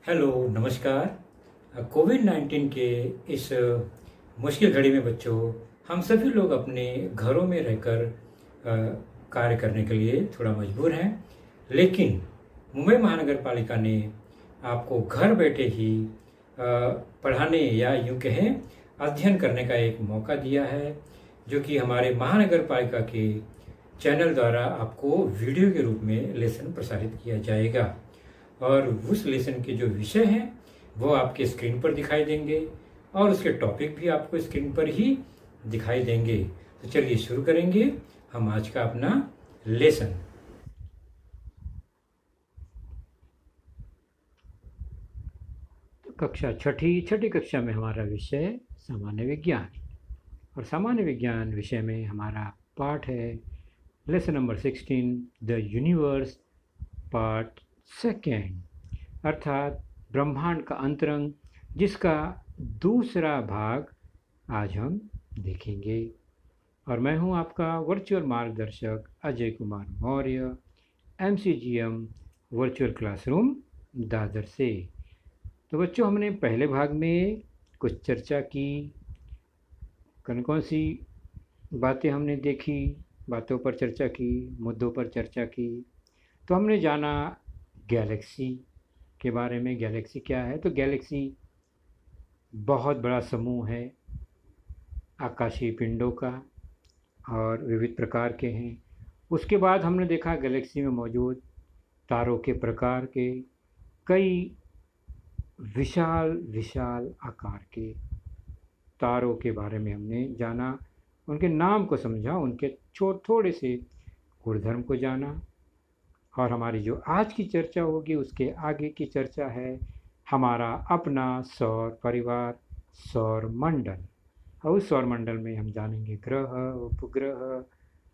Hello, नमस्कार। कोविड-19 के इस मुश्किल घड़ी में बच्चों, हम सभी लोग अपने घरों में रहकर कार्य करने के लिए थोड़ा मजबूर हैं। लेकिन मुंबई महानगर पालिका ने आपको घर बैठे ही पढ़ाने या यूँ कहें अध्ययन करने का एक मौका दिया है, जो कि हमारे महानगर पालिका के चैनल द्वारा आपको वीडियो के रूप में लेसन प्रसारित किया जाएगा। और उस लेसन के जो विषय हैं वो आपके स्क्रीन पर दिखाई देंगे और उसके टॉपिक भी आपको स्क्रीन पर ही दिखाई देंगे। तो चलिए शुरू करेंगे हम आज का अपना लेसन। तो कक्षा छठी कक्षा में हमारा विषय सामान्य विज्ञान, और सामान्य विज्ञान विषय में हमारा पाठ है lesson number 16, the universe, part second, अर्थात ब्रह्मांड का अंतरंग, जिसका दूसरा भाग आज हम देखेंगे। और मैं हूं आपका वर्चुअल मार्गदर्शक Ajay Kumar Maurya, MCGM virtual classroom Dadar से। तो बच्चों, हमने पहले भाग में कुछ चर्चा की। कौन सी बातें हमने देखी, बातों पर चर्चा की, मुद्दों पर चर्चा की। तो हमने जाना गैलेक्सी के बारे में। गैलेक्सी क्या है? तो गैलेक्सी बहुत बड़ा समूह है आकाशीय पिंडों का और विविध प्रकार के हैं। उसके बाद हमने देखा गैलेक्सी में मौजूद तारों के प्रकार के कई विशाल विशाल आकार के तारों के बारे में हमने जाना, उनके नाम को समझा, उनके थोड़े से गुणधर्म को जाना। और हमारी जो आज की चर्चा होगी उसके आगे की चर्चा है हमारा अपना सौर परिवार, सौर मंडल। और उस सौर मंडल में हम जानेंगे ग्रह, उपग्रह,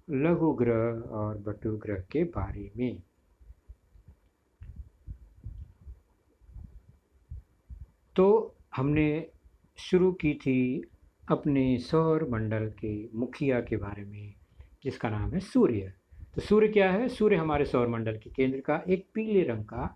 लघु ग्रह और बटु ग्रह के बारे में। तो हमने शुरू की थी अपने सौर मंडल के मुखिया के बारे में, जिसका नाम है सूर्य। तो सूर्य क्या है? सूर्य हमारे सौरमंडल के केंद्र का एक पीले रंग का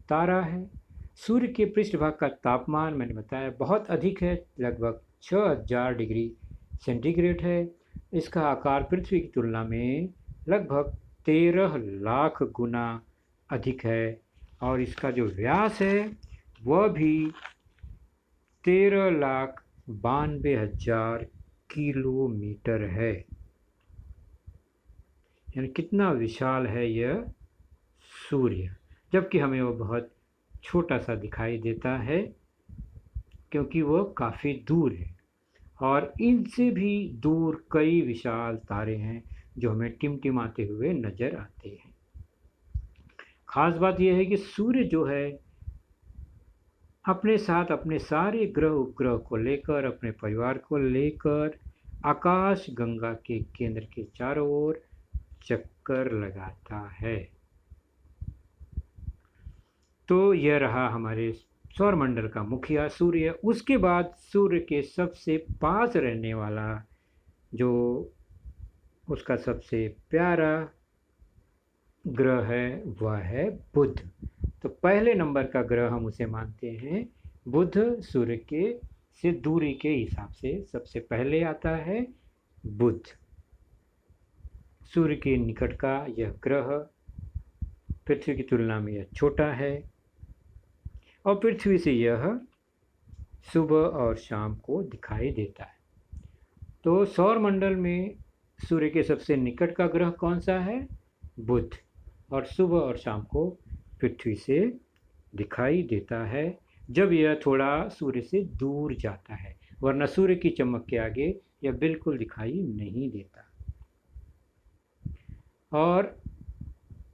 तारा है। सूर्य के पृष्ठभाग का तापमान मैंने बताया बहुत अधिक है, लगभग 6000 डिग्री सेंटीग्रेड है। इसका आकार पृथ्वी की तुलना में लगभग 13 लाख गुना अधिक है, और इसका जो व्यास है वह भी 13,92,000 किलोमीटर है। यानी कितना विशाल है यह सूर्य, जबकि हमें वो बहुत छोटा सा दिखाई देता है क्योंकि वह काफ़ी दूर है। और इनसे भी दूर कई विशाल तारे हैं जो हमें टिमटिमाते हुए नजर आते हैं। खास बात यह है कि सूर्य जो है अपने साथ अपने सारे ग्रह उपग्रह को लेकर, अपने परिवार को लेकर आकाश गंगा के केंद्र के चारों ओर चक्कर लगाता है। तो यह रहा हमारे सौरमंडल का मुखिया सूर्य। उसके बाद सूर्य के सबसे पास रहने वाला, जो उसका सबसे प्यारा ग्रह है, वह है बुध। तो पहले नंबर का ग्रह हम उसे मानते हैं बुध। सूर्य के से दूरी के हिसाब से सबसे पहले आता है बुध। सूर्य के निकट का यह ग्रह पृथ्वी की तुलना में यह छोटा है, और पृथ्वी से यह सुबह और शाम को दिखाई देता है। तो सौर मंडल में सूर्य के सबसे निकट का ग्रह कौन सा है? बुध। और सुबह और शाम को पृथ्वी से दिखाई देता है जब यह थोड़ा सूर्य से दूर जाता है, वरना सूर्य की चमक के आगे यह बिल्कुल दिखाई नहीं देता। और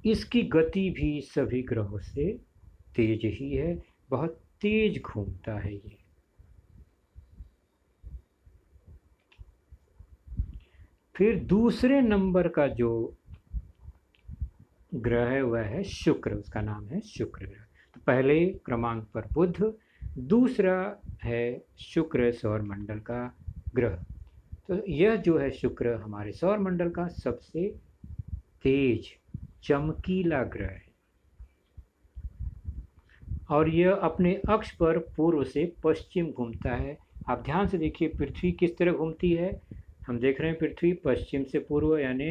इसकी गति भी सभी ग्रहों से तेज ही है, बहुत तेज घूमता है ये। फिर दूसरे नंबर का जो ग्रह है वह है शुक्र। उसका नाम है शुक्र ग्रह। तो पहले क्रमांक पर बुध, दूसरा है शुक्र सौर मंडल का ग्रह। तो यह जो है शुक्र हमारे सौर मंडल का सबसे तेज चमकीला ग्रह है। और यह अपने अक्ष पर पूर्व से पश्चिम घूमता है। आप ध्यान से देखिए पृथ्वी किस तरह घूमती है। हम देख रहे हैं पृथ्वी पश्चिम से पूर्व यानी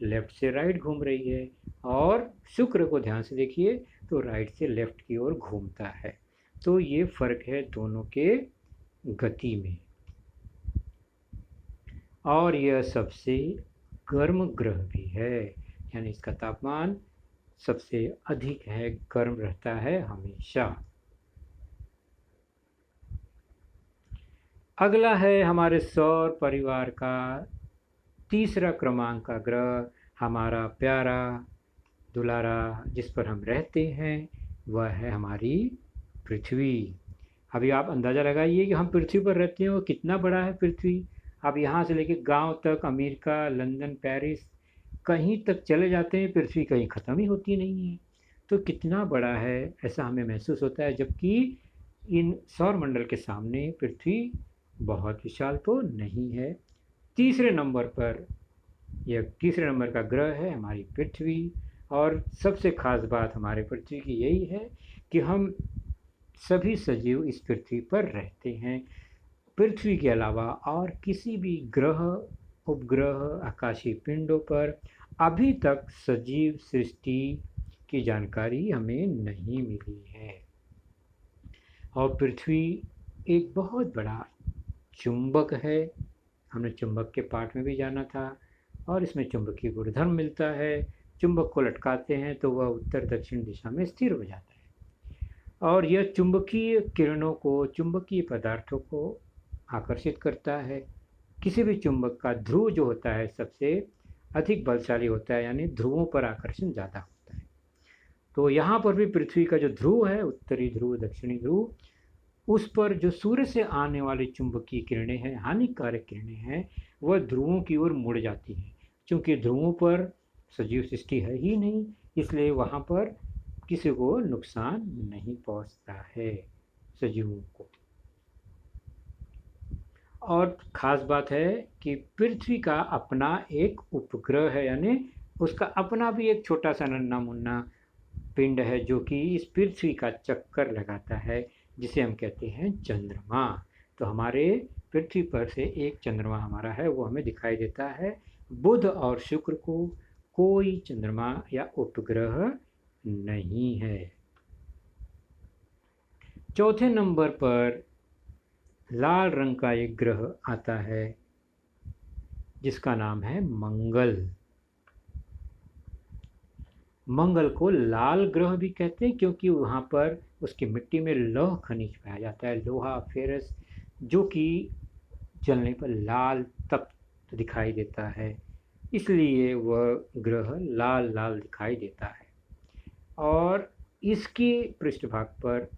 लेफ्ट से राइट घूम रही है, और शुक्र को ध्यान से देखिए तो राइट से लेफ्ट की ओर घूमता है। तो ये फर्क है दोनों के गति में। और यह सबसे गर्म ग्रह भी है, यानी इसका तापमान सबसे अधिक है, गर्म रहता है हमेशा। अगला है हमारे सौर परिवार का तीसरा क्रमांक का ग्रह, हमारा प्यारा दुलारा जिस पर हम रहते हैं, वह है हमारी पृथ्वी। अभी आप अंदाज़ा लगाइए कि हम पृथ्वी पर रहते हैं और कितना बड़ा है पृथ्वी। अब यहाँ से लेके गांव तक, अमेरिका, लंदन, पेरिस, कहीं तक चले जाते हैं, पृथ्वी कहीं ख़त्म ही होती नहीं है। तो कितना बड़ा है ऐसा हमें महसूस होता है, जबकि इन सौर मंडल के सामने पृथ्वी बहुत विशाल तो नहीं है। तीसरे नंबर का ग्रह है हमारी पृथ्वी। और सबसे ख़ास बात हमारे पृथ्वी की यही है कि हम सभी सजीव इस पृथ्वी पर रहते हैं। पृथ्वी के अलावा और किसी भी ग्रह, उपग्रह, आकाशीय पिंडों पर अभी तक सजीव सृष्टि की जानकारी हमें नहीं मिली है। और पृथ्वी एक बहुत बड़ा चुंबक है। हमने चुंबक के पाठ में भी जाना था। और इसमें चुंबकीय गुणधर्म मिलता है। चुंबक को लटकाते हैं तो वह उत्तर दक्षिण दिशा में स्थिर हो जाता है। और यह चुंबकीय किरणों को, चुंबकीय पदार्थों को आकर्षित करता है। किसी भी चुंबक का ध्रुव जो होता है सबसे अधिक बलशाली होता है, यानी ध्रुवों पर आकर्षण ज़्यादा होता है। तो यहाँ पर भी पृथ्वी का जो ध्रुव है, उत्तरी ध्रुव, दक्षिणी ध्रुव, उस पर जो सूर्य से आने वाली चुंबकीय किरणें हैं, हानिकारक किरणें हैं, वह ध्रुवों की ओर मुड़ जाती हैं। क्योंकि ध्रुवों पर सजीव सृष्टि है ही नहीं, इसलिए वहाँ पर किसी को नुकसान नहीं पहुँचता है सजीवों को। और ख़ास बात है कि पृथ्वी का अपना एक उपग्रह है, यानी उसका अपना भी एक छोटा सा नन्हा मुन्ना पिंड है जो कि इस पृथ्वी का चक्कर लगाता है, जिसे हम कहते हैं चंद्रमा। तो हमारे पृथ्वी पर से एक चंद्रमा हमारा है, वो हमें दिखाई देता है। बुध और शुक्र को कोई चंद्रमा या उपग्रह नहीं है। चौथे नंबर पर लाल रंग का एक ग्रह आता है जिसका नाम है मंगल। मंगल को लाल ग्रह भी कहते हैं क्योंकि वहाँ पर उसकी मिट्टी में लौह खनिज पाया जाता है, लोहा, फेरस, जो कि जलने पर लाल तप्त दिखाई देता है, इसलिए वह ग्रह लाल लाल दिखाई देता है। और इसके पृष्ठभाग पर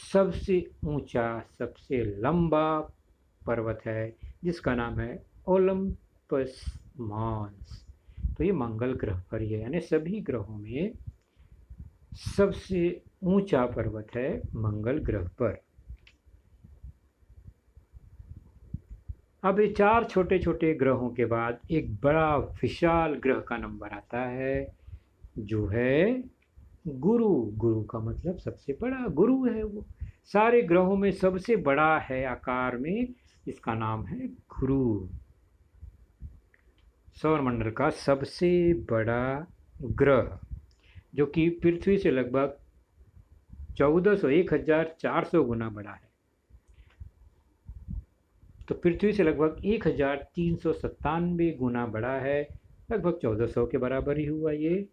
सबसे ऊंचा, सबसे लंबा पर्वत है जिसका नाम है ओलंपस मॉन्स। तो ये मंगल ग्रह पर ही है, यानी सभी ग्रहों में सबसे ऊंचा पर्वत है मंगल ग्रह पर। अब ये 4 छोटे छोटे ग्रहों के बाद एक बड़ा विशाल ग्रह का नंबर आता है जो है गुरु। गुरु का मतलब सबसे बड़ा, गुरु है वो, सारे ग्रहों में सबसे बड़ा है आकार में, इसका नाम है गुरु। सौरमंडल का सबसे बड़ा ग्रह जो कि पृथ्वी से लगभग 1400 गुना बड़ा है। तो पृथ्वी से लगभग 1397 गुना बड़ा है, लगभग 1400 के बराबर ही हुआ ये।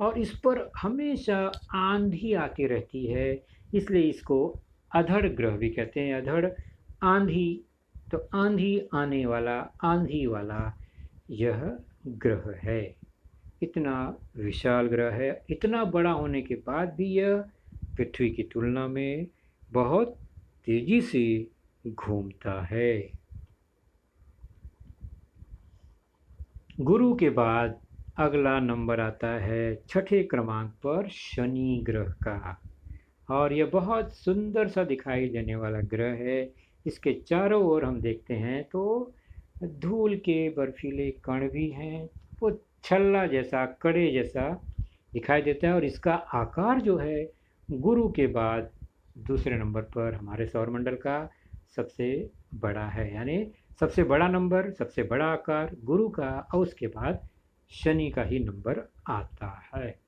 और इस पर हमेशा आंधी आती रहती है, इसलिए इसको अधड़ ग्रह भी कहते हैं। अधड़, आंधी, तो आंधी आने वाला, आंधी वाला यह ग्रह है। इतना विशाल ग्रह है, इतना बड़ा होने के बाद भी यह पृथ्वी की तुलना में बहुत तेजी से घूमता है। गुरु के बाद अगला नंबर आता है छठे क्रमांक पर शनि ग्रह का। और यह बहुत सुंदर सा दिखाई देने वाला ग्रह है। इसके चारों ओर हम देखते हैं तो धूल के बर्फीले कण भी हैं, वो छल्ला जैसा, कड़े जैसा दिखाई देता है और इसका आकार जो है गुरु के बाद दूसरे नंबर पर हमारे सौरमंडल का सबसे बड़ा है, यानी सबसे बड़ा नंबर, सबसे बड़ा आकार गुरु का और उसके बाद शनि का ही नंबर आता है।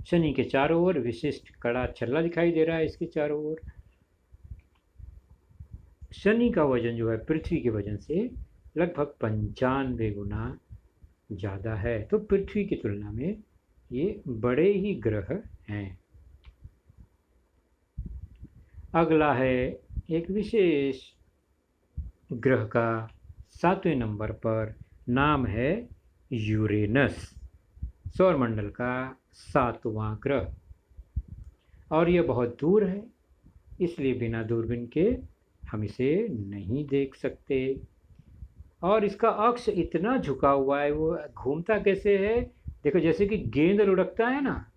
शनि के चारों ओर विशिष्ट कड़ा छल्ला दिखाई दे रहा है इसके चारों ओर। शनि का वजन जो है पृथ्वी के वजन से लगभग 95 गुना ज़्यादा है, तो पृथ्वी की तुलना में ये बड़े ही ग्रह हैं। अगला है एक विशेष ग्रह का 7वें नंबर पर, नाम है यूरेनस, सौरमंडल का 7वां ग्रह, और यह बहुत दूर है, इसलिए बिना दूरबीन के हम इसे नहीं देख सकते। और इसका अक्ष इतना झुका हुआ है, वो घूमता कैसे है, देखो जैसे कि गेंद लुढ़कता है ना,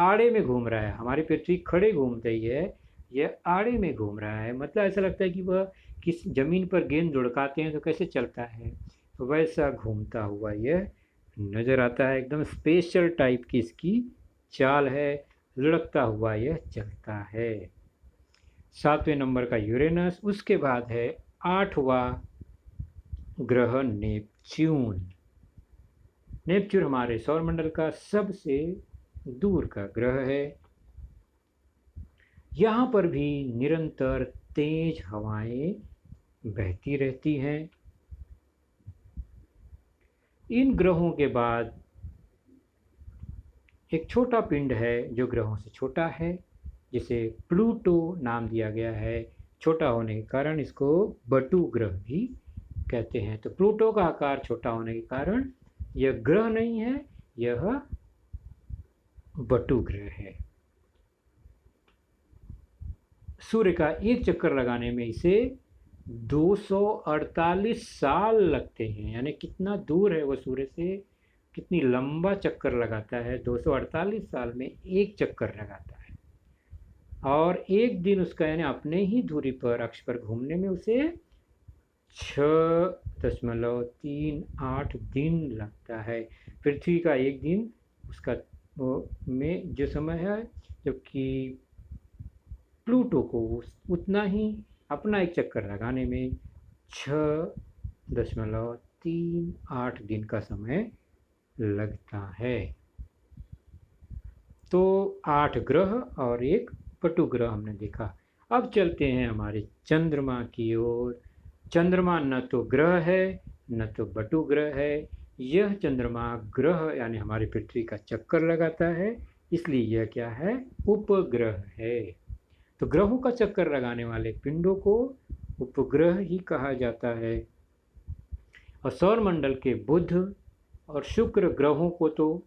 आड़े में घूम रहा है। हमारी पृथ्वी खड़े घूमते ही है, यह आड़े में घूम रहा है, मतलब ऐसा लगता है कि वह किस ज़मीन पर गेंद लुढ़काते हैं तो कैसे चलता है, वैसा घूमता हुआ यह नज़र आता है। एकदम स्पेशल टाइप की इसकी चाल है, लुढ़कता हुआ यह चलता है। 7वें नंबर का यूरेनस, उसके बाद है 8वां ग्रह नेपच्यून। नेपच्यून हमारे सौरमंडल का सबसे दूर का ग्रह है। यहाँ पर भी निरंतर तेज हवाएं बहती रहती हैं। इन ग्रहों के बाद एक छोटा पिंड है जो ग्रहों से छोटा है, जिसे प्लूटो नाम दिया गया है। छोटा होने के कारण इसको बटू ग्रह भी कहते हैं। तो प्लूटो का आकार छोटा होने के कारण यह ग्रह नहीं है, यह बटू ग्रह है। सूर्य का एक चक्कर लगाने में इसे 248 साल लगते हैं, यानी कितना दूर है वो सूर्य से, कितनी लंबा चक्कर लगाता है। 248 साल में एक चक्कर लगाता है, और एक दिन उसका यानी अपने ही दूरी पर अक्ष पर घूमने में उसे 6.38 दिन लगता है। पृथ्वी का एक दिन उसका में जो समय है, जबकि प्लूटो को उतना ही अपना एक चक्कर लगाने में 6.38 दिन का समय लगता है। तो 8 ग्रह और एक पटु ग्रह हमने देखा। अब चलते हैं हमारे चंद्रमा की ओर। चंद्रमा न तो ग्रह है न तो बटु ग्रह है, यह चंद्रमा ग्रह यानी हमारी पृथ्वी का चक्कर लगाता है, इसलिए यह क्या है, उपग्रह है। तो ग्रहों का चक्कर लगाने वाले पिंडों को उपग्रह ही कहा जाता है। और सौरमंडल के बुध और शुक्र ग्रहों को तो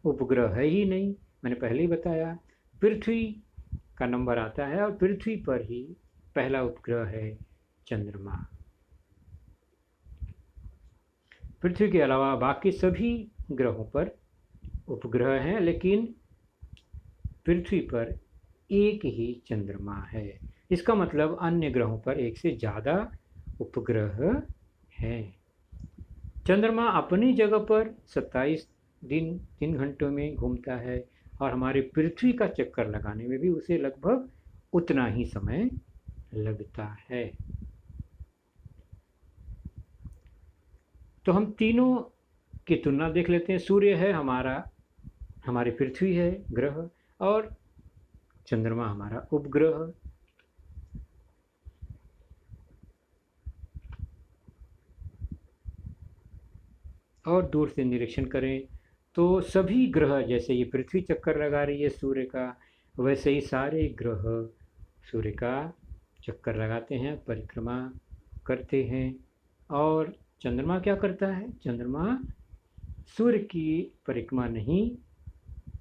उपग्रह है ही नहीं, मैंने पहले ही बताया। पृथ्वी का नंबर आता है और पृथ्वी पर ही पहला उपग्रह है चंद्रमा। पृथ्वी के अलावा बाकी सभी ग्रहों पर उपग्रह हैं, लेकिन पृथ्वी पर एक ही चंद्रमा है। इसका मतलब अन्य ग्रहों पर एक से ज़्यादा उपग्रह हैं। चंद्रमा अपनी जगह पर 27 दिन 3 घंटों में घूमता है, और हमारी पृथ्वी का चक्कर लगाने में भी उसे लगभग उतना ही समय लगता है। तो हम तीनों की तुलना देख लेते हैं। सूर्य है हमारी पृथ्वी है ग्रह, और चंद्रमा हमारा उपग्रह। और दूर से निरीक्षण करें तो सभी ग्रह, जैसे ये पृथ्वी चक्कर लगा रही है सूर्य का, वैसे ही सारे ग्रह सूर्य का चक्कर लगाते हैं, परिक्रमा करते हैं। और चंद्रमा क्या करता है, चंद्रमा सूर्य की परिक्रमा नहीं,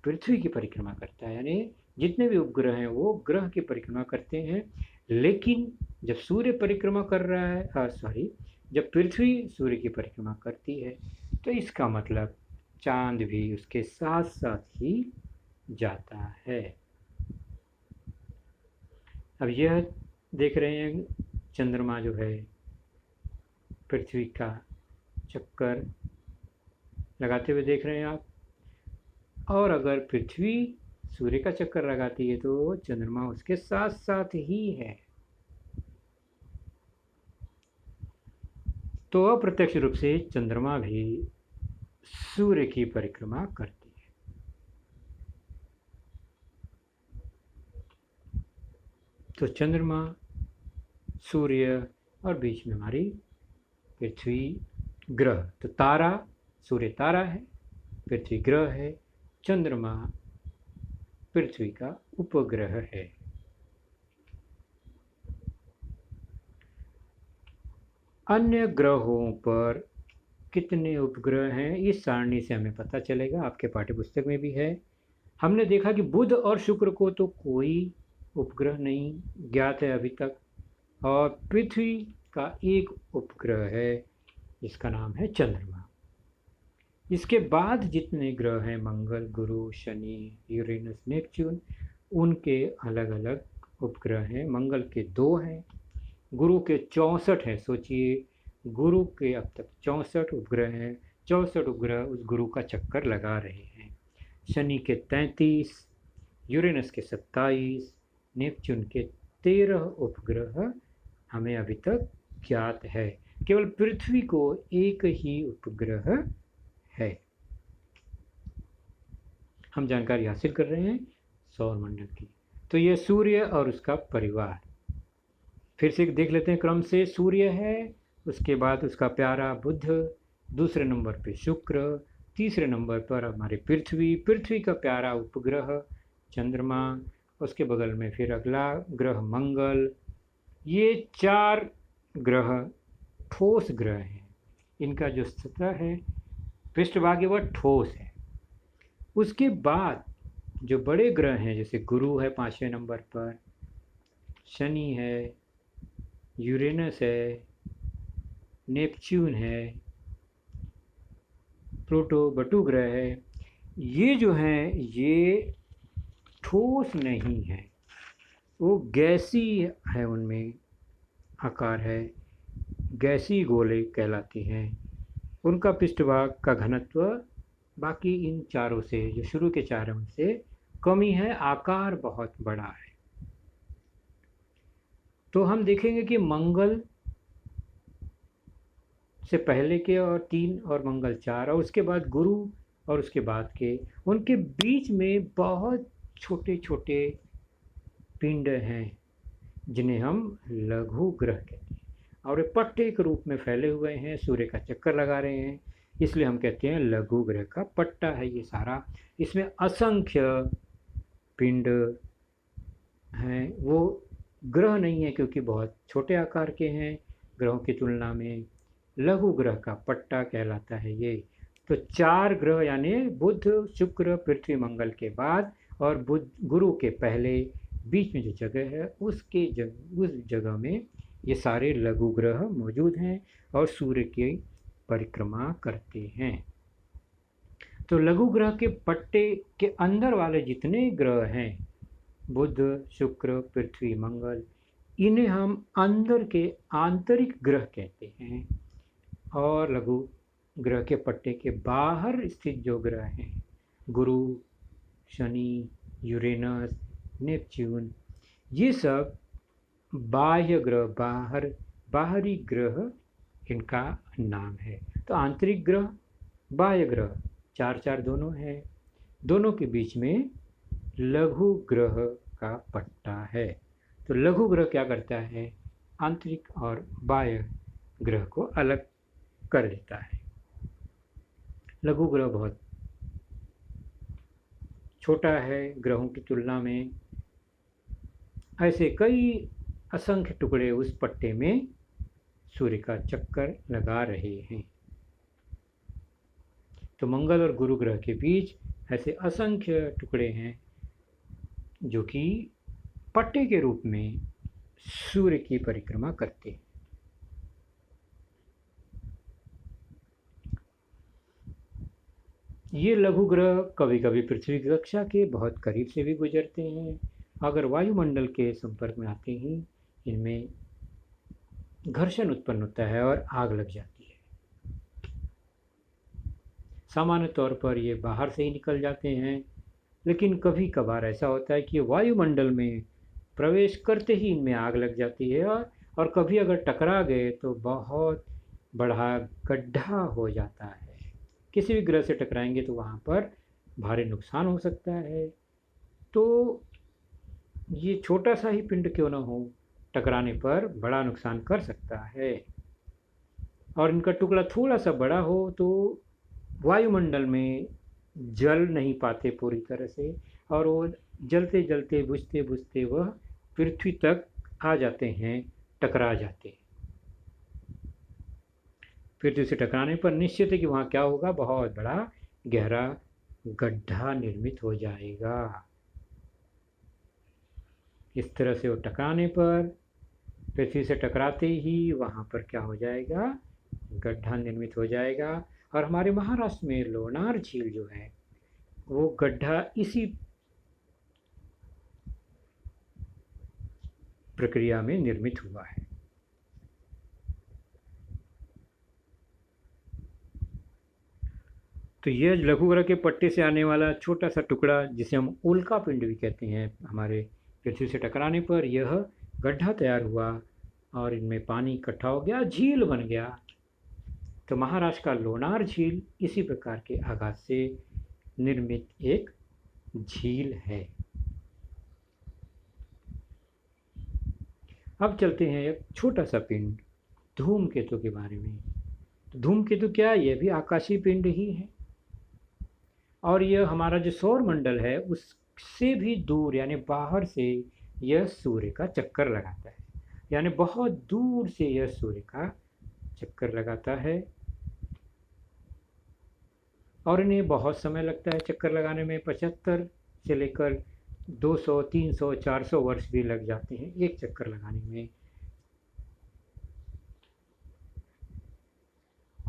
पृथ्वी की परिक्रमा करता है। यानी जितने भी उपग्रह हैं वो ग्रह की परिक्रमा करते हैं। लेकिन जब सूर्य परिक्रमा कर रहा है, जब पृथ्वी सूर्य की परिक्रमा करती है, तो इसका मतलब चांद भी उसके साथ साथ ही जाता है। अब यह देख रहे हैं चंद्रमा जो है पृथ्वी का चक्कर लगाते हुए देख रहे हैं आप। और अगर पृथ्वी सूर्य का चक्कर लगाती है तो चंद्रमा उसके साथ साथ ही है। तो अप्रत्यक्ष रूप से चंद्रमा भी सूर्य की परिक्रमा करती है। तो चंद्रमा, सूर्य और बीच में हमारी पृथ्वी ग्रह। तो तारा, सूर्य तारा है, पृथ्वी ग्रह है, चंद्रमा पृथ्वी का उपग्रह है। अन्य ग्रहों पर कितने उपग्रह हैं इस सारणी से हमें पता चलेगा, आपके पाठ्यपुस्तक में भी है। हमने देखा कि बुध और शुक्र को तो कोई उपग्रह नहीं ज्ञात है अभी तक, और पृथ्वी का एक उपग्रह है जिसका नाम है चंद्रमा। इसके बाद जितने ग्रह हैं, मंगल, गुरु, शनि, यूरेनस, नेपच्यून, उनके अलग अलग उपग्रह हैं। मंगल के 2 हैं, गुरु के 64 हैं। सोचिए, गुरु के अब तक 64 उपग्रह हैं, 64 उपग्रह उस गुरु का चक्कर लगा रहे हैं। शनि के 33, यूरेनस के 27, नेपच्यून के 13 उपग्रह हमें अभी तक ज्ञात है। केवल पृथ्वी को एक ही उपग्रह है। हम जानकारी हासिल कर रहे हैं सौरमंडल की। तो यह सूर्य और उसका परिवार। फिर से देख लेते हैं क्रम से। सूर्य है, उसके बाद उसका प्यारा बुध, दूसरे नंबर पे शुक्र, तीसरे नंबर पर हमारी पृथ्वी, पृथ्वी का प्यारा उपग्रह चंद्रमा, उसके बगल में फिर अगला ग्रह मंगल। ये 4 ग्रह ठोस ग्रह हैं। इनका जो सतह है, पृष्ठभाग है, वह ठोस है। उसके बाद जो बड़े ग्रह हैं, जैसे गुरु है 5वें नंबर पर, शनि है, यूरेनस है, नेपच्यून है, प्लूटो बटू ग्रह है, ये जो हैं ये ठोस नहीं है, वो गैसी है, उनमें आकार है, गैसी गोले कहलाती हैं। उनका पृष्ठभाग का घनत्व बाकी इन चारों से, जो शुरू के 4 हैं, उनसे कम ही है, आकार बहुत बड़ा है। तो हम देखेंगे कि मंगल से पहले के और 3 और मंगल 4 और उसके बाद गुरु और उसके बाद के, उनके बीच में बहुत छोटे छोटे पिंड हैं जिन्हें हम लघु ग्रह कहते हैं, और वे पट्टे के रूप में फैले हुए हैं, सूर्य का चक्कर लगा रहे हैं, इसलिए हम कहते हैं लघु ग्रह का पट्टा है ये सारा। इसमें असंख्य पिंड हैं, वो ग्रह नहीं है क्योंकि बहुत छोटे आकार के हैं ग्रहों की तुलना में, लघु ग्रह का पट्टा कहलाता है ये। तो 4 ग्रह यानी बुध, शुक्र, पृथ्वी, मंगल के बाद और बुध गुरु के पहले बीच में जो जगह है उस जगह में ये सारे लघु ग्रह मौजूद हैं और सूर्य की परिक्रमा करते हैं। तो लघु ग्रह के पट्टे के अंदर वाले जितने ग्रह हैं, बुध, शुक्र, पृथ्वी, मंगल, इन्हें हम अंदर के आंतरिक ग्रह कहते हैं। और लघु ग्रह के पट्टे के बाहर स्थित जो ग्रह हैं, गुरु, शनि, यूरेनस, नेपच्यून, ये सब बाह्य ग्रह, बाहरी ग्रह इनका नाम है। तो आंतरिक ग्रह, बाह्य ग्रह 4 दोनों हैं, दोनों के बीच में लघु ग्रह का पट्टा है। तो लघु ग्रह क्या करता है, आंतरिक और बाह्य ग्रह को अलग कर देता है। लघु ग्रह बहुत छोटा है ग्रहों की तुलना में। ऐसे कई असंख्य टुकड़े उस पट्टे में सूर्य का चक्कर लगा रहे हैं। तो मंगल और गुरु ग्रह के बीच ऐसे असंख्य टुकड़े हैं जो कि पट्टे के रूप में सूर्य की परिक्रमा करते हैं। ये लघु ग्रह कभी कभी पृथ्वी की कक्षा के बहुत करीब से भी गुजरते हैं। अगर वायुमंडल के संपर्क में आते ही इनमें घर्षण उत्पन्न होता है और आग लग जाती है। सामान्य तौर पर ये बाहर से ही निकल जाते हैं, लेकिन कभी कभार ऐसा होता है कि ये वायुमंडल में प्रवेश करते ही इनमें आग लग जाती है, और कभी अगर टकरा गए तो बहुत बड़ा गड्ढा हो जाता है। किसी भी ग्रह से टकराएंगे तो वहाँ पर भारी नुकसान हो सकता है। तो ये छोटा सा ही पिंड क्यों ना हो, टकराने पर बड़ा नुकसान कर सकता है। और इनका टुकड़ा थोड़ा सा बड़ा हो तो वायुमंडल में जल नहीं पाते पूरी तरह से, और वो जलते जलते बुझते बुझते वह पृथ्वी तक आ जाते हैं, टकरा जाते हैं। पृथ्वी से टकराने पर निश्चित है कि वहाँ क्या होगा, बहुत बड़ा गहरा गड्ढा निर्मित हो जाएगा। इस तरह से वो टकराने पर, पृथ्वी से टकराते ही वहाँ पर क्या हो जाएगा, गड्ढा निर्मित हो जाएगा। और हमारे महाराष्ट्र में लोनार झील जो है वो गड्ढा इसी प्रक्रिया में निर्मित हुआ है। तो यह लघु ग्रह के पट्टे से आने वाला छोटा सा टुकड़ा, जिसे हम उल्का पिंड भी कहते हैं, हमारे पृथ्वी से टकराने पर यह गड्ढा तैयार हुआ और इनमें पानी इकट्ठा हो गया, झील बन गया। तो महाराष्ट्र का लोनार झील इसी प्रकार के आघात से निर्मित एक झील है। अब चलते हैं एक छोटा सा पिंड धूमकेतु के बारे में। तो धूमकेतु क्या है, यह भी आकाशीय पिंड ही है, और यह हमारा जो सौर मंडल है उससे भी दूर, यानी बाहर से यह सूर्य का चक्कर लगाता है, यानी बहुत दूर से यह सूर्य का चक्कर लगाता है। और इन्हें बहुत समय लगता है चक्कर लगाने में, 75 से लेकर 200, 300, 400 वर्ष भी लग जाते हैं एक चक्कर लगाने में।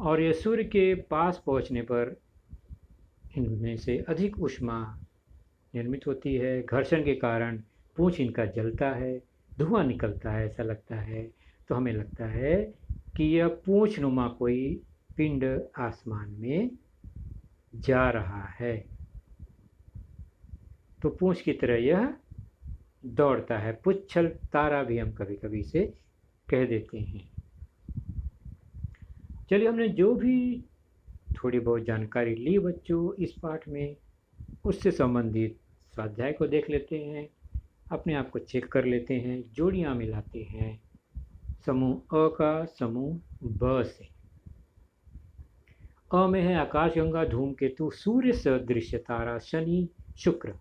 और यह सूर्य के पास पहुंचने पर इनमें से अधिक ऊष्मा निर्मित होती है। घर्षण के कारण पूंछ इनका जलता है, धुआं निकलता है, ऐसा लगता है। तो हमें लगता है कि यह पूंछनुमा कोई पिंड आसमान में जा रहा है। तो पूंछ की तरह यह दौड़ता है, पुच्छल तारा भी हम कभी कभी इसे कह देते हैं। चलिए, हमने जो भी थोड़ी बहुत जानकारी ली बच्चों इस पाठ में, उससे संबंधित स्वाध्याय को देख लेते हैं, अपने आप को चेक कर लेते हैं, जोड़ियाँ मिलाते हैं समूह अ का समूह ब से। अ में है आकाशगंगा, धूमकेतु, सूर्य सदृश तारा, शनि, शुक्र।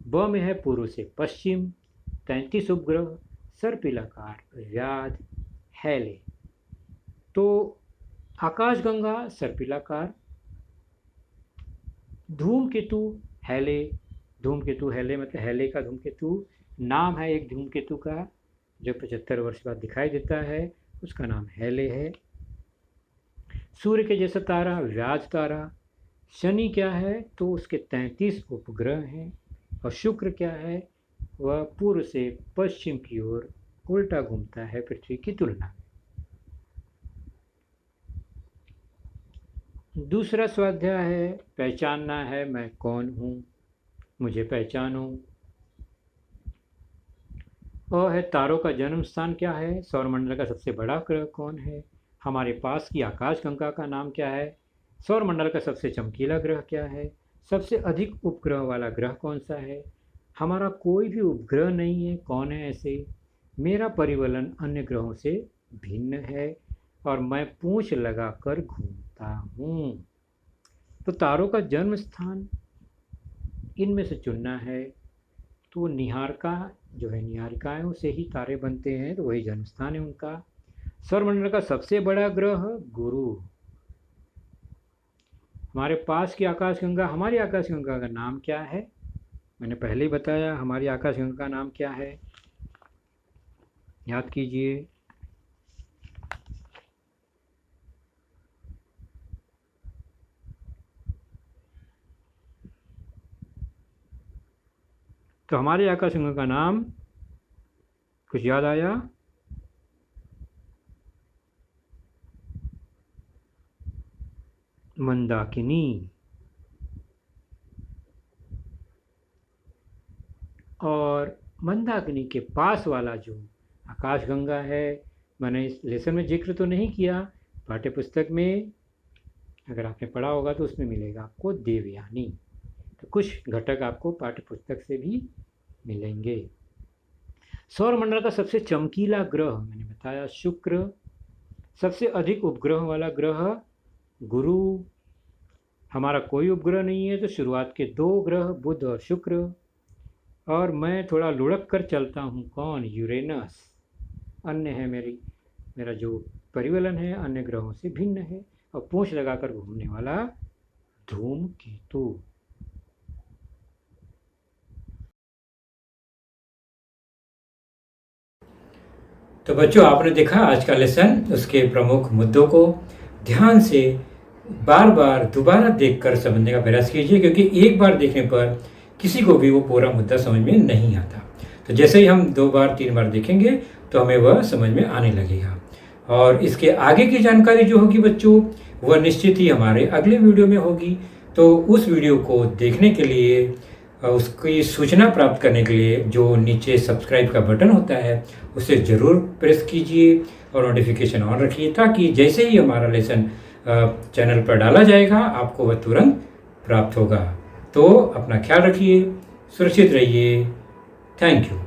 ब में है पूर्व से पश्चिम, 33 उपग्रह, सर्पिलाकार, व्याध, हैले। तो आकाशगंगा सर्पिलाकार, धूमकेतु हैले। धूमकेतु हैले मतलब हैले का धूमकेतु नाम है एक धूमकेतु का जो 75 वर्ष बाद दिखाई देता है, उसका नाम हैले है। सूर्य के जैसा तारा व्याध तारा। शनि क्या है, तो उसके 33 उपग्रह हैं। और शुक्र क्या है, वह पूर्व से पश्चिम की ओर उल्टा घूमता है पृथ्वी की तुलना में। दूसरा स्वाध्याय है पहचानना है मैं कौन हूँ, मुझे पहचानो। अ है तारों का जन्म स्थान क्या है, सौरमंडल का सबसे बड़ा ग्रह कौन है, हमारे पास की आकाशगंगा का नाम क्या है, सौरमंडल का सबसे चमकीला ग्रह क्या है, सबसे अधिक उपग्रह वाला ग्रह कौन सा है, हमारा कोई भी उपग्रह नहीं है, कौन है ऐसे, मेरा परिवलन अन्य ग्रहों से भिन्न है, और मैं पूंछ लगाकर घूमता हूँ। तो तारों का जन्म स्थान इनमें से चुनना है। तो निहारिका जो है, निहारिकाओं से ही तारे बनते हैं, तो वही जन्म स्थान है उनका। सौरमंडल का सबसे बड़ा ग्रह गुरु। हमारे पास की आकाशगंगा, हमारी आकाशगंगा का नाम क्या है, मैंने पहले ही बताया हमारी आकाशगंगा का नाम क्या है, याद कीजिए। तो हमारे आकाशगंगा का नाम कुछ याद आया, मंदाकिनी। मंदाकिनी के पास वाला जो आकाशगंगा है, मैंने इस लेसन में जिक्र तो नहीं किया, पाठ्य पुस्तक में अगर आपने पढ़ा होगा तो उसमें मिलेगा आपको देवयानी। तो कुछ घटक आपको पाठ्य पुस्तक से भी मिलेंगे। सौरमंडल का सबसे चमकीला ग्रह मैंने बताया शुक्र, सबसे अधिक उपग्रह वाला ग्रह गुरु, हमारा कोई उपग्रह नहीं है तो शुरुआत के 2 ग्रह बुध और शुक्र, और मैं थोड़ा लुढ़क कर चलता हूँ, कौन, यूरेनस। अन्य है मेरा जो परिवलन है अन्य ग्रहों से भिन्न है, और पूंछ लगाकर घूमने वाला धूमकेतु। तो बच्चों, आपने देखा आज का लेसन, उसके प्रमुख मुद्दों को ध्यान से बार बार दोबारा देखकर समझने का प्रयास कीजिए, क्योंकि एक बार देखने पर किसी को भी वो पूरा मुद्दा समझ में नहीं आता। तो जैसे ही हम 2 बार 3 बार देखेंगे तो हमें वह समझ में आने लगेगा। और इसके आगे की जानकारी जो होगी बच्चों, वह निश्चित ही हमारे अगले वीडियो में होगी। तो उस वीडियो को देखने के लिए, उसकी सूचना प्राप्त करने के लिए जो नीचे सब्सक्राइब का बटन होता है उसे ज़रूर प्रेस कीजिए और नोटिफिकेशन ऑन रखिए, ताकि जैसे ही हमारा लेसन चैनल पर डाला जाएगा आपको वह तुरंत प्राप्त होगा। तो अपना ख्याल रखिए, सुरक्षित रहिए। Thank you.